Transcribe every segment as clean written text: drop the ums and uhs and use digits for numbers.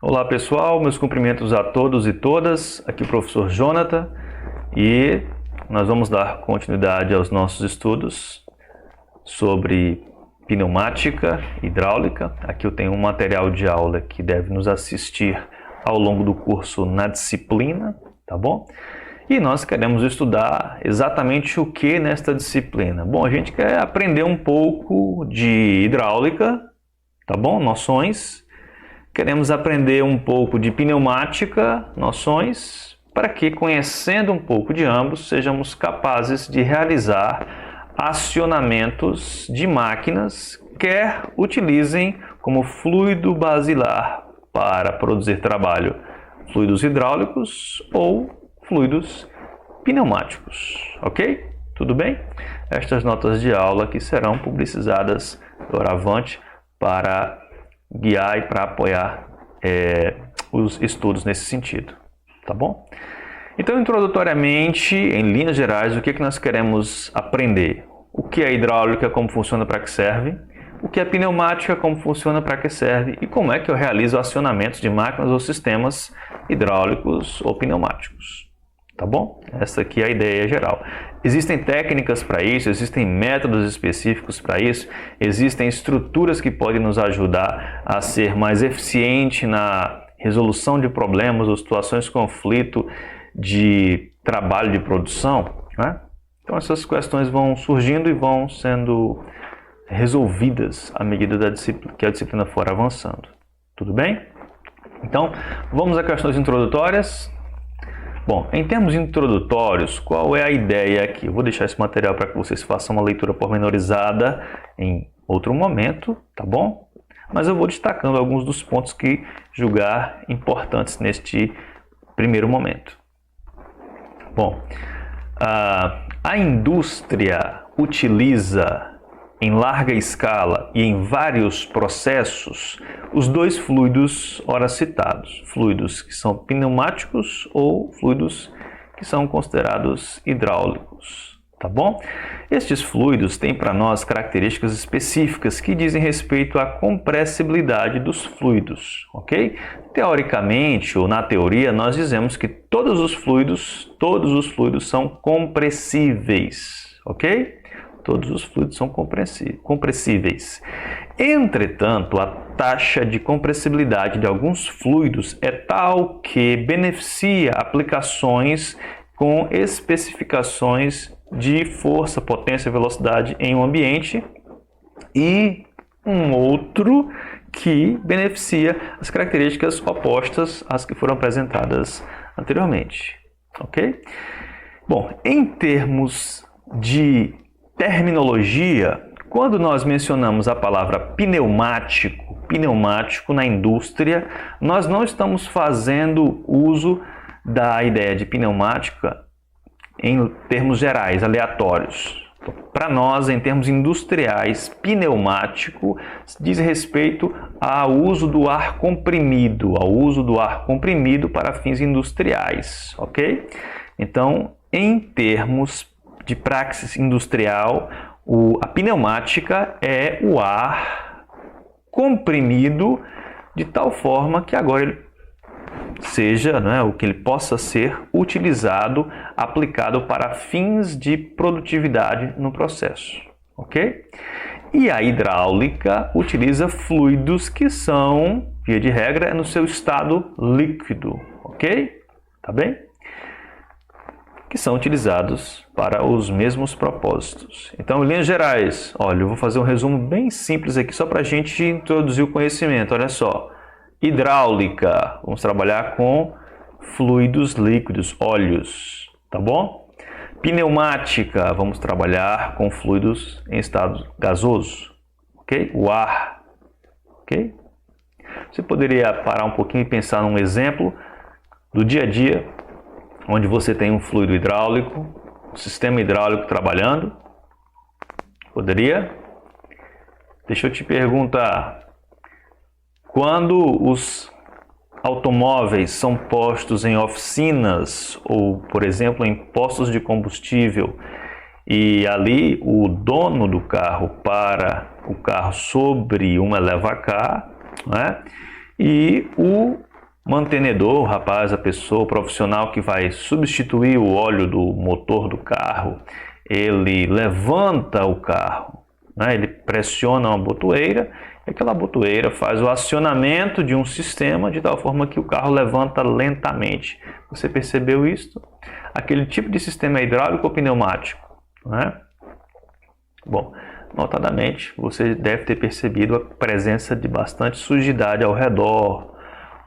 Olá pessoal, meus cumprimentos a todos e todas, aqui o professor Jonathan e nós vamos dar continuidade aos nossos estudos sobre pneumática hidráulica. Aqui eu tenho um material de aula que deve nos assistir ao longo do curso na disciplina, tá bom? E nós queremos estudar exatamente o que nesta disciplina? Bom, a gente quer aprender um pouco de hidráulica, tá bom? Noções. Queremos aprender um pouco de pneumática, noções, para que, conhecendo um pouco de ambos, sejamos capazes de realizar acionamentos de máquinas, quer utilizem como fluido basilar para produzir trabalho fluidos hidráulicos ou fluidos pneumáticos, ok? Tudo bem? Estas notas de aula que serão publicizadas doravante para guiar e para apoiar os estudos nesse sentido, tá bom? Então, introdutoriamente, em linhas gerais, o que nós queremos aprender? O que é hidráulica, como funciona, para que serve? O que é pneumática, como funciona, para que serve? E como é que eu realizo acionamentos de máquinas ou sistemas hidráulicos ou pneumáticos, tá bom? Essa aqui é a ideia geral. Existem técnicas para isso, existem métodos específicos para isso, existem estruturas que podem nos ajudar a ser mais eficiente na resolução de problemas ou situações de conflito de trabalho de produção, né? Então essas questões vão surgindo e vão sendo resolvidas à medida que a disciplina for avançando. Tudo bem? Então, vamos a questões introdutórias. Bom, em termos introdutórios, qual é a ideia aqui? Eu vou deixar esse material para que vocês façam uma leitura pormenorizada em outro momento, tá bom? Mas eu vou destacando alguns dos pontos que julgar importantes neste primeiro momento. Bom, a indústria utiliza em larga escala e em vários processos os dois fluidos ora citados, fluidos que são pneumáticos ou fluidos que são considerados hidráulicos, tá bom? Estes fluidos têm para nós características específicas que dizem respeito à compressibilidade dos fluidos, ok? Teoricamente ou na teoria nós dizemos que todos os fluidos são compressíveis, ok? Todos os fluidos são compressíveis. Entretanto, a taxa de compressibilidade de alguns fluidos é tal que beneficia aplicações com especificações de força, potência e velocidade em um ambiente e um outro que beneficia as características opostas às que foram apresentadas anteriormente. Ok? Bom, em termos de terminologia, quando nós mencionamos a palavra pneumático na indústria, nós não estamos fazendo uso da ideia de pneumática em termos gerais, aleatórios. Para nós, em termos industriais, pneumático diz respeito ao uso do ar comprimido, para fins industriais, ok? Então, em termos de praxis industrial, a pneumática é o ar comprimido de tal forma que agora ele seja, o que ele possa ser utilizado, aplicado para fins de produtividade no processo, ok? E a hidráulica utiliza fluidos que são, via de regra, no seu estado líquido, ok? Tá bem? Que são utilizados para os mesmos propósitos. Então, em linhas gerais, olha, eu vou fazer um resumo bem simples aqui, só para a gente introduzir o conhecimento. Olha só, hidráulica, vamos trabalhar com fluidos líquidos, óleos, tá bom? Pneumática, vamos trabalhar com fluidos em estado gasoso, ok? O ar, ok? Você poderia parar um pouquinho e pensar num exemplo do dia a dia, onde você tem um fluido hidráulico, um sistema hidráulico trabalhando? Poderia? Deixa eu te perguntar, quando os automóveis são postos em oficinas ou, por exemplo, em postos de combustível e ali o dono do carro para o carro sobre uma leva-car, né? E o mantenedor, o rapaz, a pessoa, o profissional que vai substituir o óleo do motor do carro, ele levanta o carro, né? Ele pressiona uma botoeira e aquela botoeira faz o acionamento de um sistema de tal forma que o carro levanta lentamente. Você percebeu isso? Aquele tipo de sistema é hidráulico ou pneumático, né? Bom, notadamente, você deve ter percebido a presença de bastante sujidade ao redor,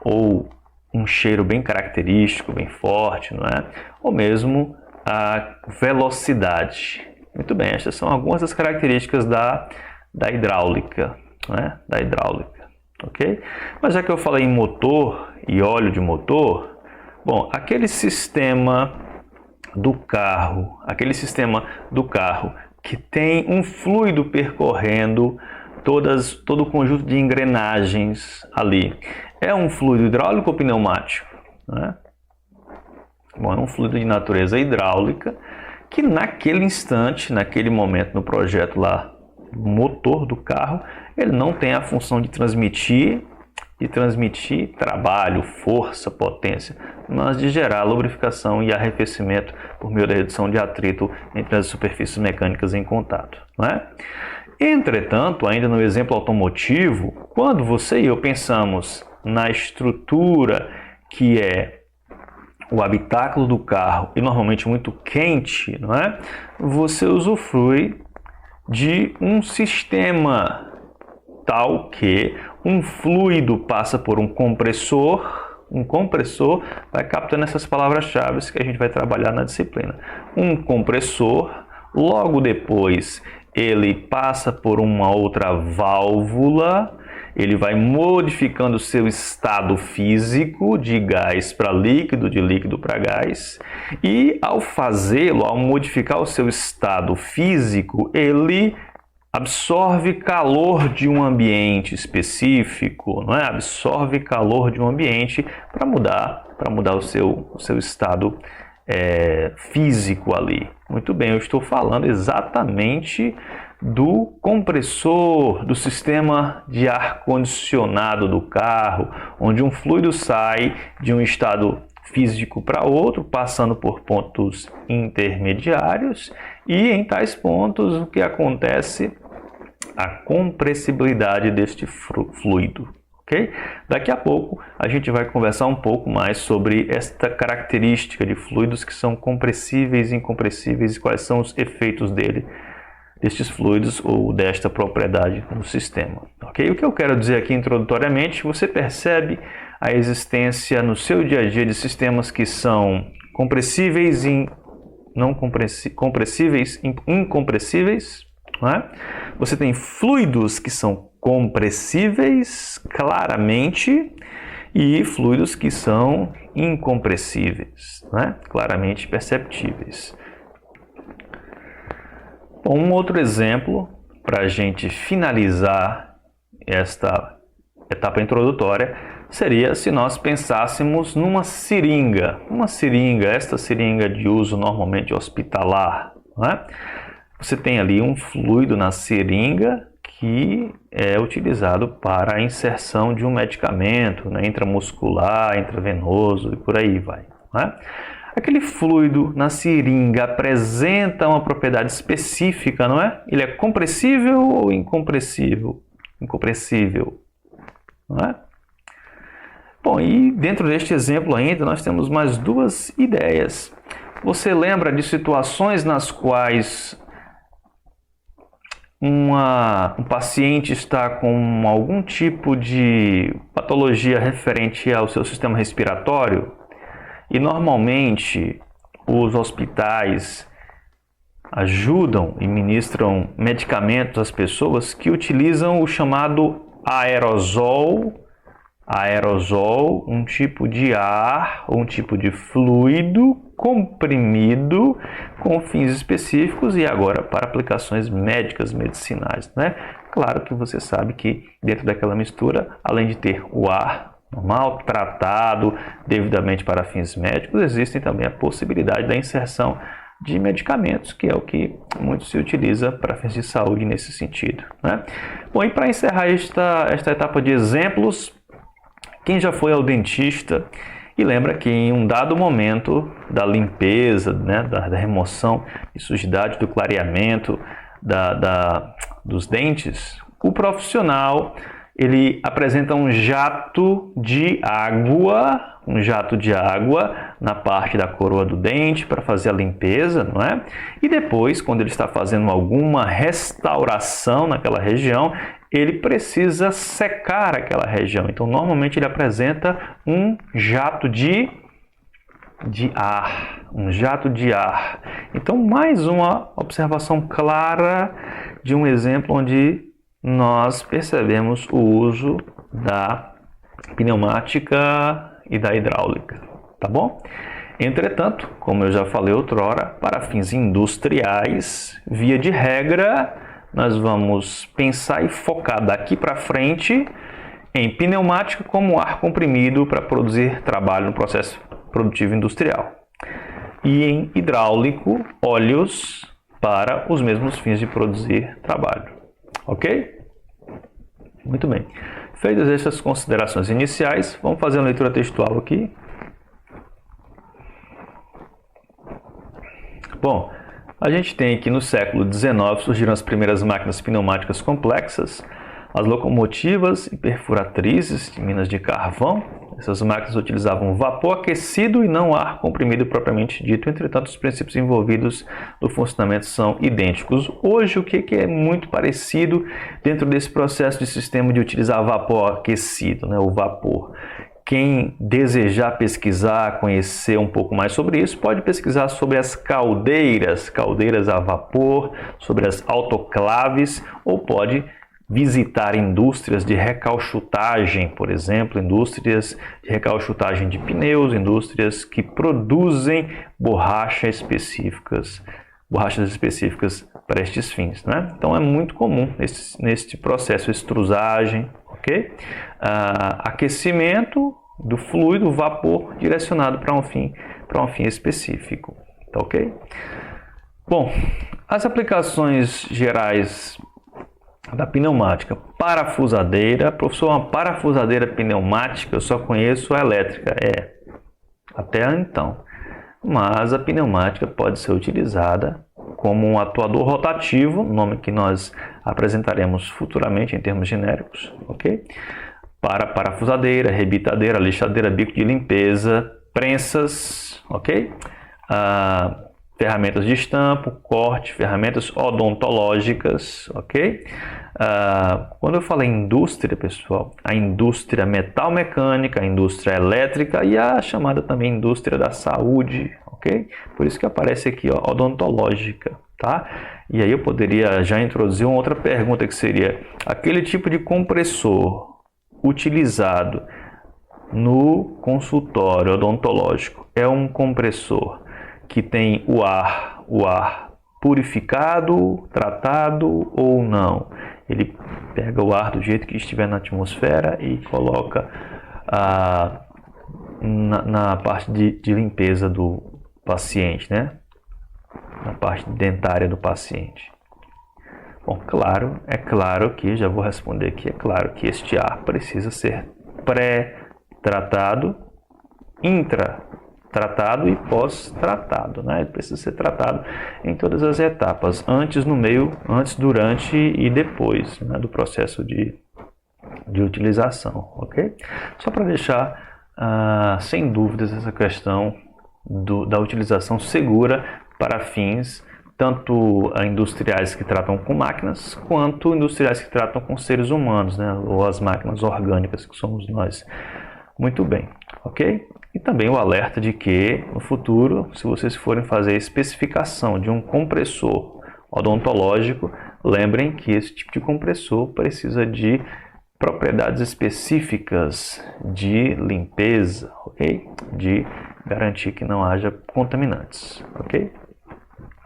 ou um cheiro bem característico, bem forte, não é? Ou mesmo a velocidade. Muito bem, estas são algumas das características da hidráulica, né? Da hidráulica, ok? Mas já que eu falei em motor e óleo de motor, bom, aquele sistema do carro que tem um fluido percorrendo todo o conjunto de engrenagens ali. É um fluido hidráulico ou pneumático, né? Bom, é um fluido de natureza hidráulica que naquele instante, naquele momento no projeto lá, do motor do carro, ele não tem a função de transmitir trabalho, força, potência, mas de gerar lubrificação e arrefecimento por meio da redução de atrito entre as superfícies mecânicas em contato, não é? Entretanto, ainda no exemplo automotivo, quando você e eu pensamos na estrutura que é o habitáculo do carro e normalmente muito quente, não é? Você usufrui de um sistema tal que um fluido passa por um compressor vai captando essas palavras-chave que a gente vai trabalhar na disciplina. Um compressor, logo depois ele passa por uma outra válvula, ele vai modificando o seu estado físico de gás para líquido, de líquido para gás, e ao fazê-lo, ao modificar o seu estado físico, ele absorve calor de um ambiente específico, não é? Absorve calor de um ambiente para mudar o seu estado físico ali. Muito bem, eu estou falando exatamente do compressor, do sistema de ar-condicionado do carro, onde um fluido sai de um estado físico para outro, passando por pontos intermediários, e em tais pontos o que acontece? A compressibilidade deste fluido, ok? Daqui a pouco a gente vai conversar um pouco mais sobre esta característica de fluidos que são compressíveis e incompressíveis e quais são os efeitos destes fluidos ou desta propriedade no sistema, ok? O que eu quero dizer aqui introdutoriamente, você percebe a existência no seu dia a dia de sistemas que são compressíveis e compressíveis e incompressíveis, não é? Você tem fluidos que são compressíveis claramente e fluidos que são incompressíveis, né? Claramente perceptíveis. Bom, um outro exemplo para a gente finalizar esta etapa introdutória seria se nós pensássemos numa seringa. Esta seringa de uso normalmente hospitalar, não é? Você tem ali um fluido na seringa que é utilizado para a inserção de um medicamento, né, intramuscular, intravenoso e por aí vai, né? Aquele fluido na seringa apresenta uma propriedade específica, não é? Ele é compressível ou incompressível? Incompressível, não é? Bom, e dentro deste exemplo ainda nós temos mais duas ideias. Você lembra de situações nas quais um paciente está com algum tipo de patologia referente ao seu sistema respiratório e normalmente os hospitais ajudam e ministram medicamentos às pessoas que utilizam o chamado aerosol, um tipo de ar, um tipo de fluido comprimido com fins específicos e agora para aplicações médicas, medicinais, né? Claro que você sabe que dentro daquela mistura, além de ter o ar normal, tratado devidamente para fins médicos, existem também a possibilidade da inserção de medicamentos, que é o que muito se utiliza para fins de saúde nesse sentido, né? Bom, e para encerrar esta etapa de exemplos, Quem já foi ao dentista e lembra que em um dado momento da limpeza, né, da remoção de sujidade, do clareamento dos dentes, o profissional ele apresenta um jato de água na parte da coroa do dente para fazer a limpeza, não é? E depois, quando ele está fazendo alguma restauração naquela região, ele precisa secar aquela região. Então, normalmente ele apresenta um jato de ar, Então, mais uma observação clara de um exemplo onde nós percebemos o uso da pneumática e da hidráulica, tá bom? Entretanto, como eu já falei outrora, para fins industriais, via de regra, nós vamos pensar e focar daqui para frente em pneumática como ar comprimido para produzir trabalho no processo produtivo industrial. E em hidráulico, óleos para os mesmos fins de produzir trabalho. Ok? Muito bem. Feitas essas considerações iniciais, vamos fazer uma leitura textual aqui. Bom, a gente tem aqui no século XIX surgiram as primeiras máquinas pneumáticas complexas, as locomotivas e perfuratrizes de minas de carvão. Essas máquinas utilizavam vapor aquecido e não ar comprimido propriamente dito. Entretanto, os princípios envolvidos no funcionamento são idênticos. Hoje, o que é muito parecido dentro desse processo de sistema de utilizar vapor aquecido, né? O vapor. Quem desejar pesquisar, conhecer um pouco mais sobre isso, pode pesquisar sobre as caldeiras a vapor, sobre as autoclaves, ou pode visitar indústrias de recalchutagem, por exemplo, indústrias de recalchutagem de pneus, indústrias que produzem borrachas específicas para estes fins, né? Então é muito comum neste processo extrusagem, ok? Aquecimento do fluido, vapor direcionado para um fim específico, tá ok? Bom, as aplicações gerais da pneumática, parafusadeira. Professor, uma parafusadeira pneumática, eu só conheço a elétrica. Até então. Mas a pneumática pode ser utilizada como um atuador rotativo, nome que nós apresentaremos futuramente em termos genéricos, ok? Para parafusadeira, rebitadeira, lixadeira, bico de limpeza, prensas, ok? Ferramentas de estampo, corte, ferramentas odontológicas, ok? Quando eu falo em indústria, pessoal, a indústria metal-mecânica, a indústria elétrica e a chamada também indústria da saúde, ok? Por isso que aparece aqui, ó, odontológica, tá? E aí eu poderia já introduzir uma outra pergunta que seria: aquele tipo de compressor utilizado no consultório odontológico é um compressor que tem o ar purificado, tratado ou não? Ele pega o ar do jeito que estiver na atmosfera e coloca na parte de limpeza do paciente, né? Na parte dentária do paciente. Bom, é claro que, já vou responder aqui, é claro que este ar precisa ser pré-tratado, intratratado e pós-tratado, né? Ele precisa ser tratado em todas as etapas, antes, no meio, antes, durante e depois, né, do processo de utilização, ok? Só para deixar sem dúvidas essa questão da utilização segura para fins tanto industriais que tratam com máquinas, quanto industriais que tratam com seres humanos, né? Ou as máquinas orgânicas que somos nós. Muito bem, ok? E também o alerta de que, no futuro, se vocês forem fazer a especificação de um compressor odontológico, lembrem que esse tipo de compressor precisa de propriedades específicas de limpeza, ok? De garantir que não haja contaminantes, ok?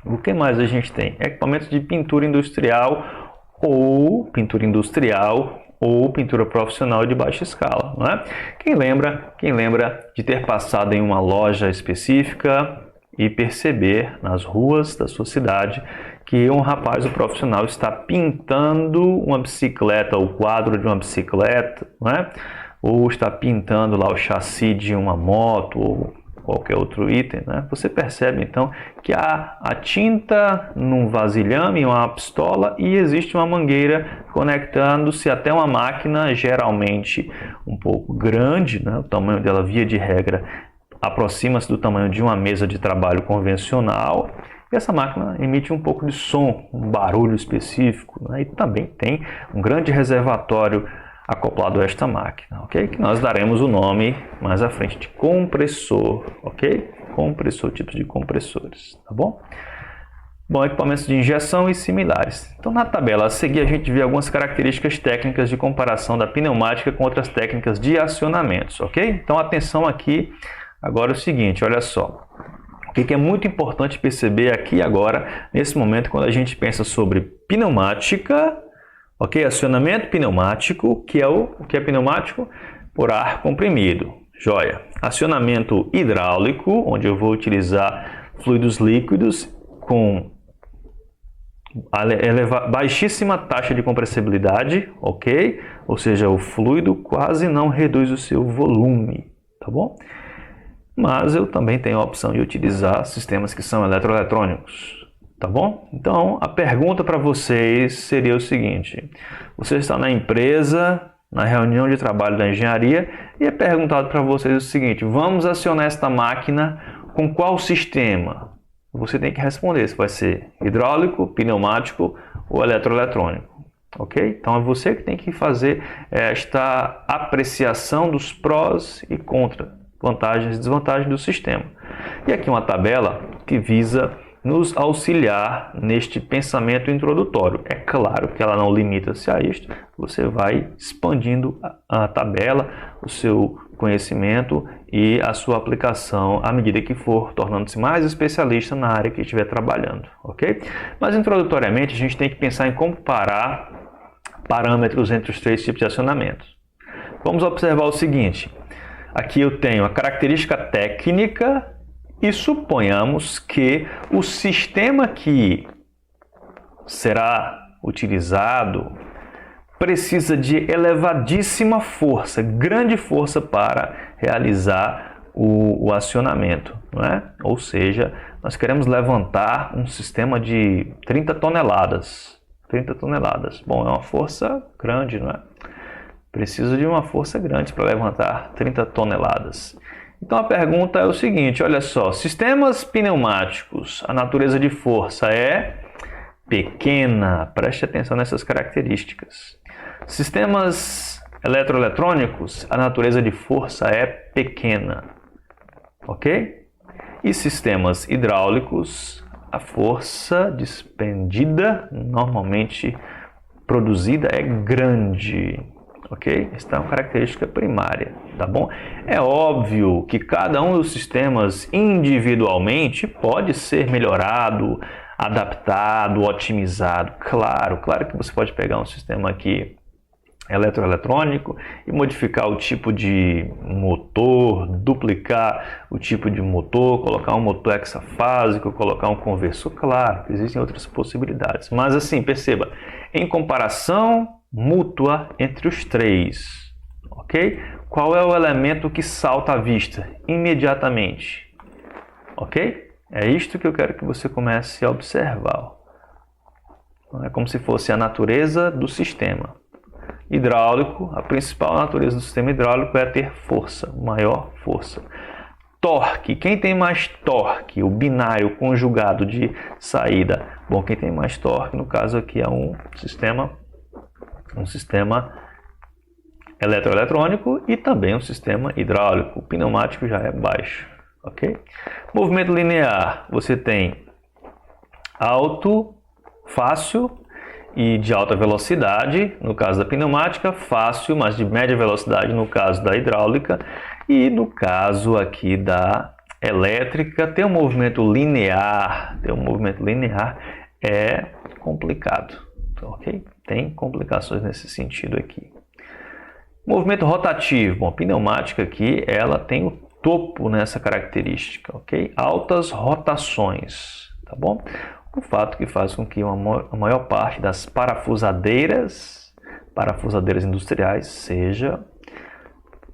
O que mais a gente tem? Equipamentos de pintura industrial ou pintura profissional de baixa escala, não é? Quem lembra de ter passado em uma loja específica e perceber nas ruas da sua cidade que um rapaz, um profissional, está pintando uma bicicleta, o quadro de uma bicicleta, não é? ou está pintando lá o chassi de uma moto ou qualquer outro item, né? Você percebe então que há a tinta num vasilhame, uma pistola, e existe uma mangueira conectando-se até uma máquina geralmente um pouco grande, né? O tamanho dela, via de regra, aproxima-se do tamanho de uma mesa de trabalho convencional. E essa máquina emite um pouco de som, um barulho específico, né? E também tem um grande reservatório acoplado a esta máquina, ok? Que nós daremos o nome mais à frente de compressor, ok? Compressor, tipos de compressores, tá bom? Bom, equipamentos de injeção e similares. Então, na tabela a seguir, a gente vê algumas características técnicas de comparação da pneumática com outras técnicas de acionamentos, ok? Então, atenção aqui, agora é o seguinte, olha só. O que é muito importante perceber aqui agora, nesse momento, quando a gente pensa sobre pneumática, ok? Acionamento pneumático, que é o que é pneumático? Por ar comprimido. Joia. Acionamento hidráulico, onde eu vou utilizar fluidos líquidos com baixíssima taxa de compressibilidade, ok? Ou seja, o fluido quase não reduz o seu volume, tá bom? Mas eu também tenho a opção de utilizar sistemas que são eletroeletrônicos. Tá bom? Então, a pergunta para vocês seria o seguinte: você está na empresa, na reunião de trabalho da engenharia, e é perguntado para vocês o seguinte: vamos acionar esta máquina com qual sistema? Você tem que responder se vai ser hidráulico, pneumático ou eletroeletrônico. Ok? Então, é você que tem que fazer esta apreciação dos prós e contras, vantagens e desvantagens do sistema. E aqui uma tabela que visa nos auxiliar neste pensamento introdutório. É claro que ela não limita-se a isto, você vai expandindo a tabela, o seu conhecimento e a sua aplicação à medida que for tornando-se mais especialista na área que estiver trabalhando, ok? Mas introdutoriamente a gente tem que pensar em comparar parâmetros entre os três tipos de acionamentos. Vamos observar o seguinte: aqui eu tenho a característica técnica e suponhamos que o sistema que será utilizado precisa de elevadíssima força, grande força para realizar o acionamento, não é? Ou seja, nós queremos levantar um sistema de 30 toneladas. 30 toneladas. Bom, é uma força grande, não é? Precisa de uma força grande para levantar 30 toneladas. Então a pergunta é o seguinte, olha só, sistemas pneumáticos, a natureza de força é pequena, preste atenção nessas características. Sistemas eletroeletrônicos, a natureza de força é pequena, ok? E sistemas hidráulicos, a força despendida, normalmente produzida, é grande. Ok? Esta é uma característica primária, tá bom? É óbvio que cada um dos sistemas individualmente pode ser melhorado, adaptado, otimizado. Claro que você pode pegar um sistema aqui eletroeletrônico e modificar o tipo de motor, duplicar o tipo de motor, colocar um motor hexafásico, colocar um conversor. Claro que existem outras possibilidades, mas assim, perceba, em comparação mútua entre os três, ok? Qual é o elemento que salta à vista imediatamente, ok? É isto que eu quero que você comece a observar. É como se fosse a natureza do sistema hidráulico. A principal natureza do sistema hidráulico é ter força, maior força. Torque, quem tem mais torque? O binário conjugado de saída. Bom, quem tem mais torque, no caso aqui, é um sistema eletroeletrônico e também um sistema hidráulico. O pneumático já é baixo, ok? Movimento linear, você tem alto, fácil e de alta velocidade, no caso da pneumática, fácil, mas de média velocidade no caso da hidráulica, e no caso aqui da elétrica, ter um movimento linear é complicado, ok? Tem complicações nesse sentido aqui. Movimento rotativo. Bom, a pneumática aqui, ela tem o topo nessa característica, ok? Altas rotações, tá bom? O fato que faz com que a maior parte das parafusadeiras industriais seja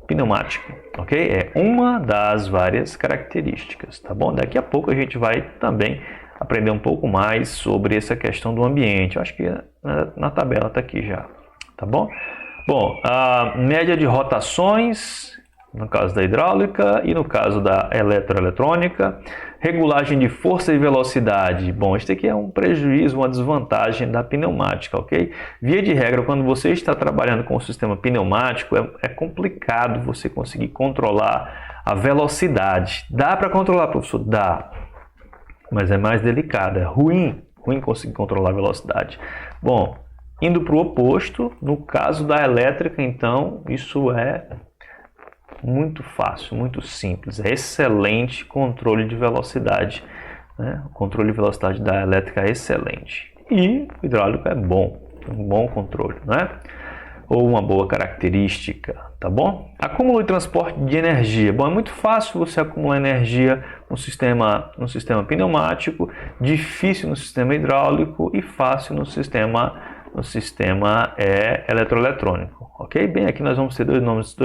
pneumática, ok? É uma das várias características, tá bom? Daqui a pouco a gente vai também aprender um pouco mais sobre essa questão do ambiente. Eu acho que na tabela está aqui já, tá bom? Bom, a média de rotações, no caso da hidráulica e no caso da eletroeletrônica, regulagem de força e velocidade. Bom, este aqui é um prejuízo, uma desvantagem da pneumática, ok? Via de regra, quando você está trabalhando com o sistema pneumático, é complicado você conseguir controlar a velocidade. Dá para controlar, professor? Dá, mas é mais delicado, é ruim conseguir controlar a velocidade. Bom, indo para o oposto, no caso da elétrica, então, isso é muito fácil, muito simples, é excelente controle de velocidade, né? O controle de velocidade da elétrica é excelente e o hidráulico é bom, um bom controle, né? Ou uma boa característica, tá bom? Acúmulo e transporte de energia. Bom, é muito fácil você acumular energia no sistema pneumático, difícil no sistema hidráulico e fácil no sistema eletroeletrônico, ok? Bem, aqui nós vamos ter dois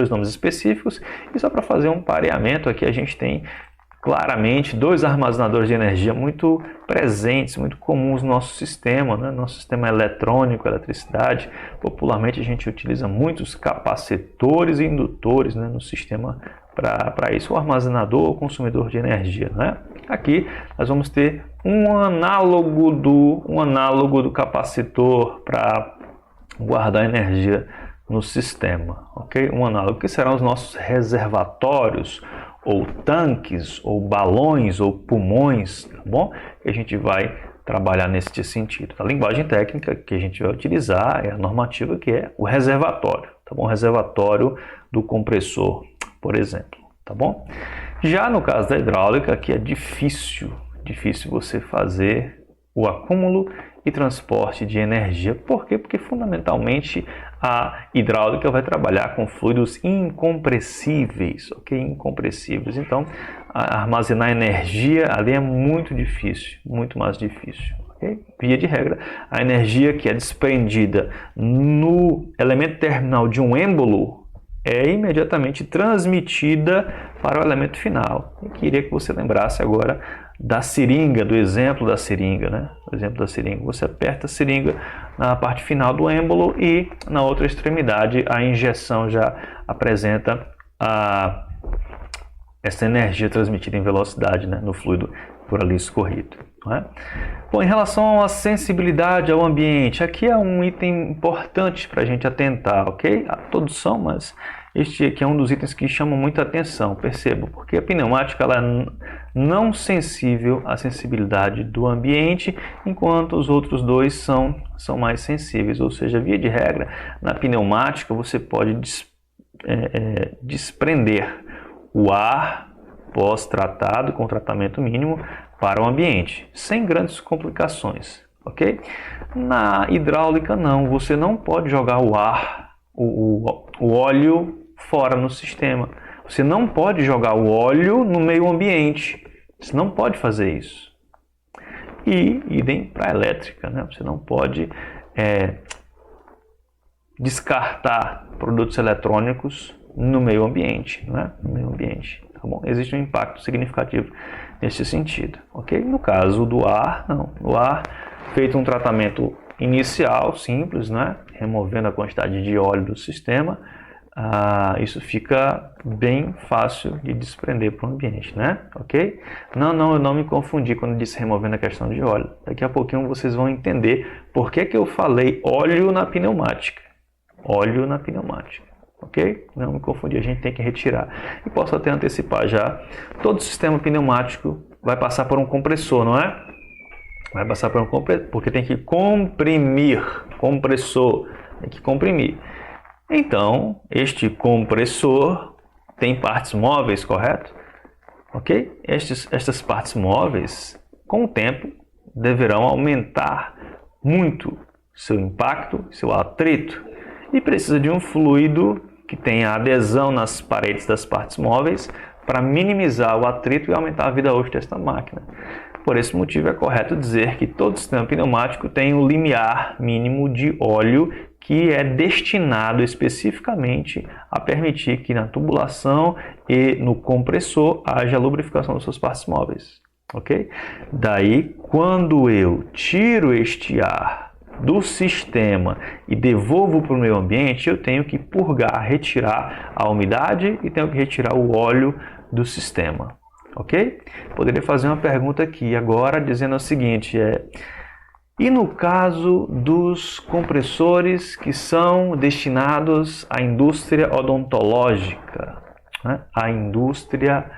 nomes específicos e só para fazer um pareamento aqui a gente tem claramente dois armazenadores de energia muito presentes, muito comuns no nosso sistema, né? Nosso sistema eletrônico, eletricidade. Popularmente a gente utiliza muitos capacitores e indutores, né, no sistema para isso, o armazenador ou consumidor de energia, né? Aqui nós vamos ter um análogo do capacitor para guardar energia no sistema, ok? Um análogo que serão os nossos reservatórios, ou tanques, ou balões, ou pulmões, tá bom? Que a gente vai trabalhar nesse sentido. A linguagem técnica que a gente vai utilizar é a normativa, que é o reservatório, tá bom? O reservatório do compressor, por exemplo, tá bom? Já no caso da hidráulica, aqui é difícil você fazer o acúmulo e transporte de energia. Por quê? Porque fundamentalmente a hidráulica vai trabalhar com fluidos incompressíveis, ok? Incompressíveis. Então, armazenar energia ali é muito difícil, muito mais difícil. Okay? Via de regra, a energia que é desprendida no elemento terminal de um êmbolo é imediatamente transmitida para o elemento final. Eu queria que você lembrasse agora da seringa, do exemplo da seringa, né? O exemplo da seringa. Você aperta a seringa na parte final do êmbolo e na outra extremidade a injeção já apresenta essa energia transmitida em velocidade, né, no fluido por ali escorrido. Não é? Bom, em relação à sensibilidade ao ambiente, aqui é um item importante para a gente atentar, ok? Todos são, mas este aqui é um dos itens que chamam muita atenção, perceba, porque a pneumática ela é não sensível à sensibilidade do ambiente, enquanto os outros dois são mais sensíveis, ou seja, via de regra, na pneumática você pode desprender o ar pós-tratado com tratamento mínimo para o ambiente, sem grandes complicações, ok? Na hidráulica não, você não pode jogar o ar, o óleo fora no sistema. Você não pode jogar o óleo no meio ambiente, você não pode fazer isso. E idem para a elétrica, né? Você não pode descartar produtos eletrônicos no meio ambiente, né? No meio ambiente. Tá bom? Existe um impacto significativo nesse sentido, ok? No caso do ar, não. No ar, feito um tratamento inicial, simples, né? Removendo a quantidade de óleo do sistema, isso fica bem fácil de desprender para o ambiente, né? Ok? Não, eu não me confundi quando disse removendo a questão de óleo. Daqui a pouquinho vocês vão entender por que eu falei óleo na pneumática. Óleo na pneumática. Ok? Não me confundir, a gente tem que retirar. E posso até antecipar já, todo sistema pneumático vai passar por um compressor, não é? Vai passar por um compressor, porque tem que comprimir, compressor, tem que comprimir. Então, este compressor tem partes móveis, correto? Ok? Estas partes móveis, com o tempo, deverão aumentar muito seu impacto, seu atrito, e precisa de um fluido que tenha adesão nas paredes das partes móveis para minimizar o atrito e aumentar a vida útil desta máquina. Por esse motivo é correto dizer que todo sistema pneumático tem um limiar mínimo de óleo que é destinado especificamente a permitir que na tubulação e no compressor haja lubrificação das suas partes móveis, ok? Daí, quando eu tiro este ar do sistema e devolvo para o meio ambiente, eu tenho que purgar, retirar a umidade e tenho que retirar o óleo do sistema, ok? Poderia fazer uma pergunta aqui agora dizendo o seguinte, e no caso dos compressores que são destinados à indústria odontológica, né? À indústria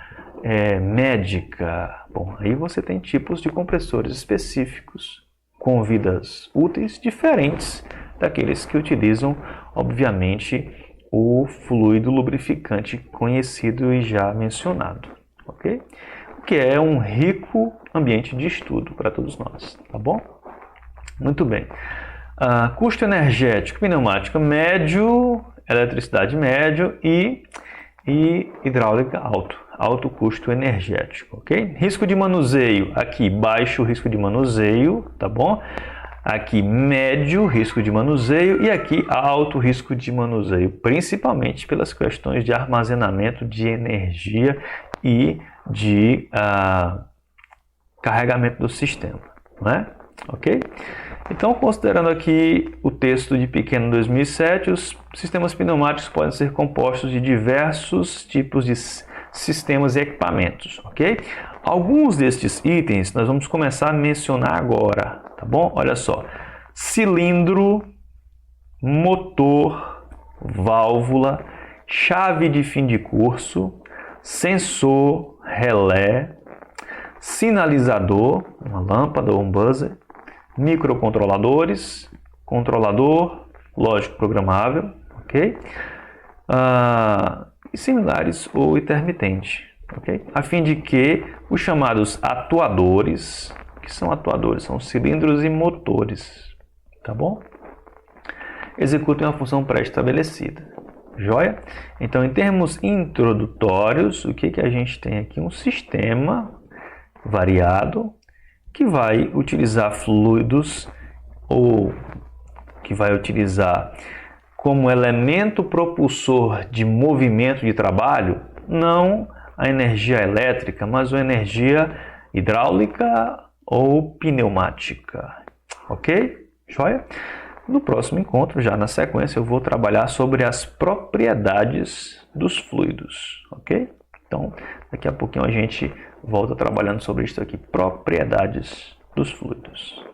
médica? Bom, aí você tem tipos de compressores específicos com vidas úteis diferentes daqueles que utilizam, obviamente, o fluido lubrificante conhecido e já mencionado, ok? O que é um rico ambiente de estudo para todos nós, tá bom? Muito bem. Custo energético, pneumática médio, eletricidade médio e hidráulica alto. Alto custo energético, ok? Risco de manuseio, aqui baixo risco de manuseio, tá bom? Aqui médio risco de manuseio e aqui alto risco de manuseio, principalmente pelas questões de armazenamento de energia e de carregamento do sistema, não é? Ok? Então, considerando aqui o texto de Pequeno 2007, os sistemas pneumáticos podem ser compostos de diversos tipos de sistemas e equipamentos, ok? Alguns destes itens nós vamos começar a mencionar agora, tá bom? Olha só, cilindro, motor, válvula, chave de fim de curso, sensor, relé, sinalizador, uma lâmpada ou um buzzer, microcontroladores, controlador, lógico programável, ok? E similares ou intermitente, ok? A fim de que os chamados atuadores, que são atuadores, são cilindros e motores, tá bom? Executem uma função pré-estabelecida, joia? Então, em termos introdutórios, o que a gente tem aqui? Um sistema variado que vai utilizar fluidos ou que vai utilizar como elemento propulsor de movimento de trabalho, não a energia elétrica, mas a energia hidráulica ou pneumática, ok? Joia? No próximo encontro, já na sequência, eu vou trabalhar sobre as propriedades dos fluidos, ok? Então, daqui a pouquinho a gente volta trabalhando sobre isso aqui, propriedades dos fluidos.